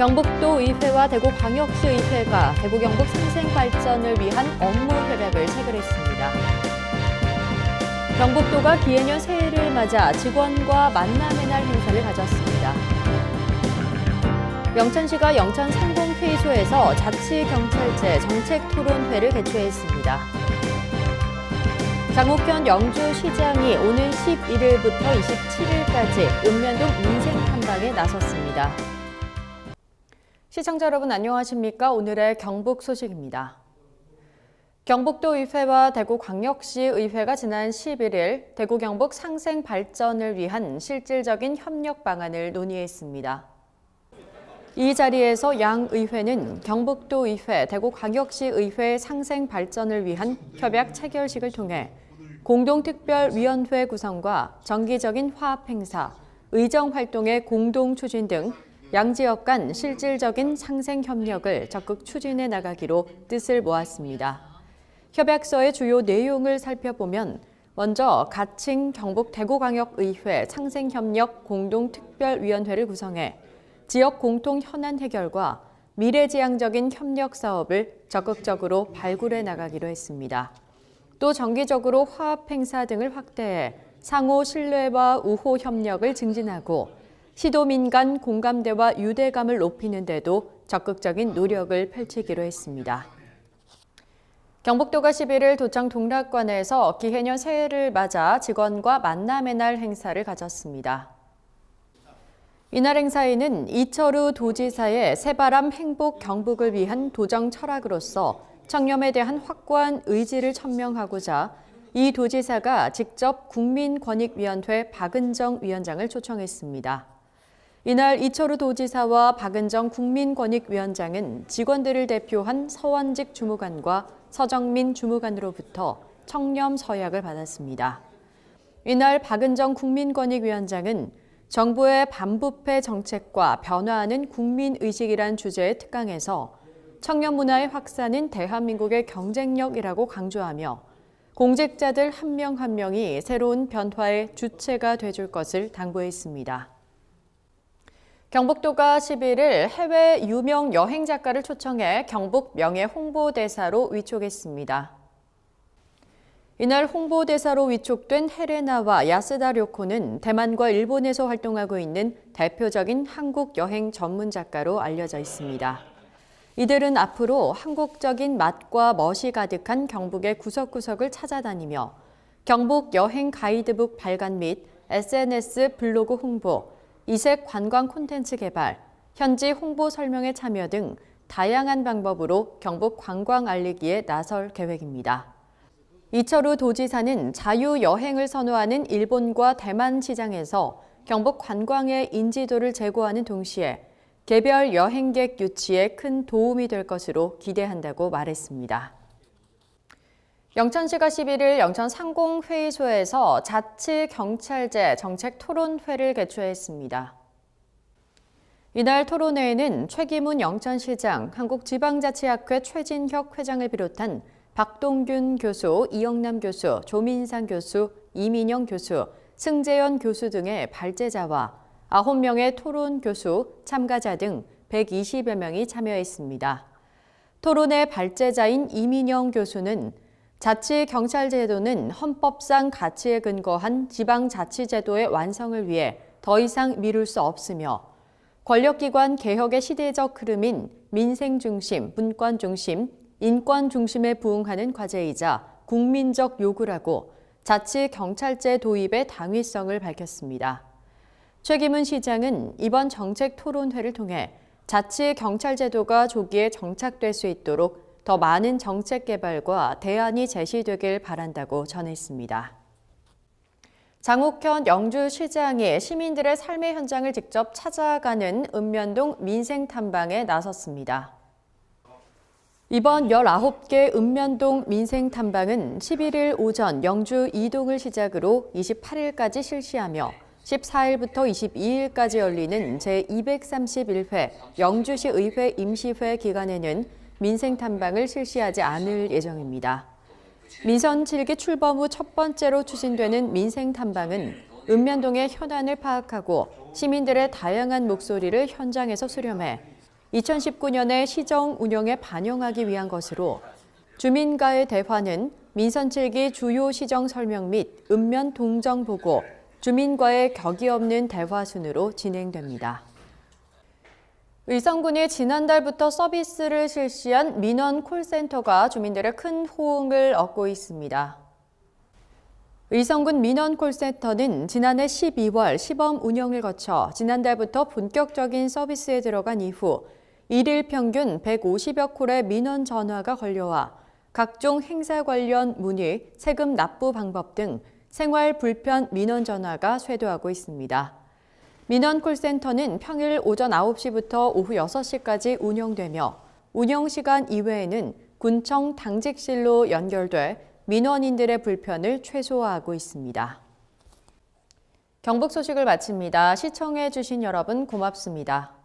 경북도 의회와 대구광역시 의회가 대구 경북 상생 발전을 위한 업무 협약을 체결했습니다. 경북도가 기해년 새해를 맞아 직원과 만남의 날 행사를 가졌습니다. 영천시가 영천 상공회의소에서 자치경찰제 정책토론회를 개최했습니다. 장욱현 영주시장이 오는 11일부터 27일까지 읍면동 민생탐방에 나섰습니다. 시청자 여러분 안녕하십니까? 오늘의 경북 소식입니다. 경북도 의회와 대구광역시 의회가 지난 11일 대구 경북 상생 발전을 위한 실질적인 협력 방안을 논의했습니다. 이 자리에서 양 의회는 경북도 의회, 대구광역시 의회 상생 발전을 위한 협약 체결식을 통해 공동특별위원회 구성과 정기적인 화합 행사, 의정 활동의 공동 추진 등 양지역 간 실질적인 상생 협력을 적극 추진해 나가기로 뜻을 모았습니다. 협약서의 주요 내용을 살펴보면 먼저 가칭 경북 대구광역의회 상생협력 공동특별위원회를 구성해 지역 공통 현안 해결과 미래지향적인 협력 사업을 적극적으로 발굴해 나가기로 했습니다. 또 정기적으로 화합 행사 등을 확대해 상호 신뢰와 우호 협력을 증진하고 시도민 간 공감대와 유대감을 높이는 데도 적극적인 노력을 펼치기로 했습니다. 경북도가 11일 도청 동락관에서 기해년 새해를 맞아 직원과 만남의 날 행사를 가졌습니다. 이날 행사에는 이철우 도지사의 새바람 행복 경북을 위한 도정 철학으로서 청렴에 대한 확고한 의지를 천명하고자 이 도지사가 직접 국민권익위원회 박은정 위원장을 초청했습니다. 이날 이철우 도지사와 박은정 국민권익위원장은 직원들을 대표한 서원직 주무관과 서정민 주무관으로부터 청렴 서약을 받았습니다. 이날 박은정 국민권익위원장은 정부의 반부패 정책과 변화하는 국민의식이란 주제의 특강에서 청렴 문화의 확산은 대한민국의 경쟁력이라고 강조하며 공직자들 한 명 한 명이 새로운 변화의 주체가 돼줄 것을 당부했습니다. 경북도가 11일 해외 유명 여행 작가를 초청해 경북 명예 홍보대사로 위촉했습니다. 이날 홍보대사로 위촉된 헤레나와 야스다 료코는 대만과 일본에서 활동하고 있는 대표적인 한국 여행 전문 작가로 알려져 있습니다. 이들은 앞으로 한국적인 맛과 멋이 가득한 경북의 구석구석을 찾아다니며 경북 여행 가이드북 발간 및 SNS 블로그 홍보, 이색 관광 콘텐츠 개발, 현지 홍보 설명에 참여 등 다양한 방법으로 경북 관광 알리기에 나설 계획입니다. 이철우 도지사는 자유여행을 선호하는 일본과 대만 시장에서 경북 관광의 인지도를 제고하는 동시에 개별 여행객 유치에 큰 도움이 될 것으로 기대한다고 말했습니다. 영천시가 11일 영천 상공회의소에서 자치경찰제 정책토론회를 개최했습니다. 이날 토론회에는 최기문 영천시장, 한국지방자치학회 최진혁 회장을 비롯한 박동균 교수, 이영남 교수, 조민상 교수, 이민영 교수, 승재현 교수 등의 발제자와 9명의 토론 교수, 참가자 등 120여 명이 참여했습니다. 토론의 발제자인 이민영 교수는 자치경찰제도는 헌법상 가치에 근거한 지방자치제도의 완성을 위해 더 이상 미룰 수 없으며 권력기관 개혁의 시대적 흐름인 민생중심, 문권중심, 인권중심에 부응하는 과제이자 국민적 요구라고 자치경찰제 도입의 당위성을 밝혔습니다. 최기문 시장은 이번 정책 토론회를 통해 자치경찰제도가 조기에 정착될 수 있도록 더 많은 정책 개발과 대안이 제시되길 바란다고 전했습니다. 장욱현 영주시장이 시민들의 삶의 현장을 직접 찾아가는 읍면동 민생탐방에 나섰습니다. 이번 19개 읍면동 민생탐방은 11일 오전 영주 이동을 시작으로 28일까지 실시하며 14일부터 22일까지 열리는 제231회 영주시 의회 임시회 기간에는 민생탐방을 실시하지 않을 예정입니다. 민선 7기 출범 후 첫 번째로 추진되는 민생탐방은 읍면동의 현안을 파악하고 시민들의 다양한 목소리를 현장에서 수렴해 2019년의 시정 운영에 반영하기 위한 것으로 주민과의 대화는 민선 7기 주요 시정 설명 및 읍면 동정 보고, 주민과의 격이 없는 대화 순으로 진행됩니다. 의성군이 지난달부터 서비스를 실시한 민원 콜센터가 주민들의 큰 호응을 얻고 있습니다. 의성군 민원 콜센터는 지난해 12월 시범 운영을 거쳐 지난달부터 본격적인 서비스에 들어간 이후 일일 평균 150여 콜의 민원 전화가 걸려와 각종 행사 관련 문의, 세금 납부 방법 등 생활 불편 민원 전화가 쇄도하고 있습니다. 민원 콜센터는 평일 오전 9시부터 오후 6시까지 운영되며 운영 시간 이외에는 군청 당직실로 연결돼 민원인들의 불편을 최소화하고 있습니다. 경북 소식을 마칩니다. 시청해 주신 여러분 고맙습니다.